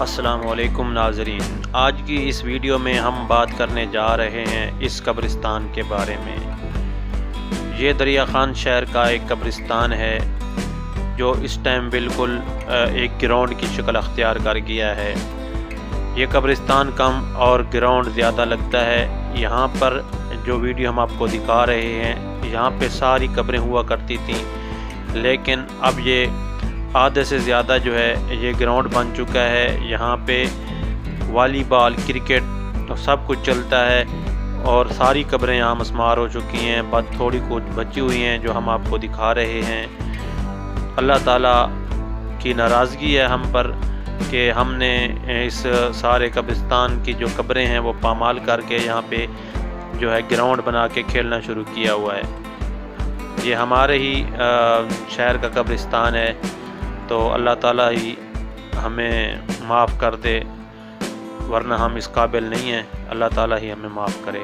السلام علیکم ناظرین، آج کی اس ویڈیو میں ہم بات کرنے جا رہے ہیں اس قبرستان کے بارے میں۔ یہ دریا خان شہر کا ایک قبرستان ہے جو اس ٹائم بالکل ایک گراؤنڈ کی شکل اختیار کر گیا ہے۔ یہ قبرستان کم اور گراؤنڈ زیادہ لگتا ہے۔ یہاں پر جو ویڈیو ہم آپ کو دکھا رہے ہیں، یہاں پہ ساری قبریں ہوا کرتی تھیں، لیکن اب یہ آدھے سے زیادہ جو ہے یہ گراؤنڈ بن چکا ہے۔ یہاں پہ والی بال، کرکٹ سب کچھ چلتا ہے اور ساری قبریں یہاں مسمار ہو چکی ہیں، بس تھوڑی کچھ بچی ہوئی ہیں جو ہم آپ کو دکھا رہے ہیں۔ اللہ تعالیٰ کی ناراضگی ہے ہم پر کہ ہم نے اس سارے قبرستان کی جو قبریں ہیں وہ پامال کر کے یہاں پہ جو ہے گراؤنڈ بنا کے کھیلنا شروع کیا ہوا ہے۔ یہ ہمارے ہی شہر کا قبرستان ہے، تو اللہ تعالیٰ ہی ہمیں معاف کر دے، ورنہ ہم اس قابل نہیں ہیں۔ اللہ تعالیٰ ہی ہمیں معاف کرے۔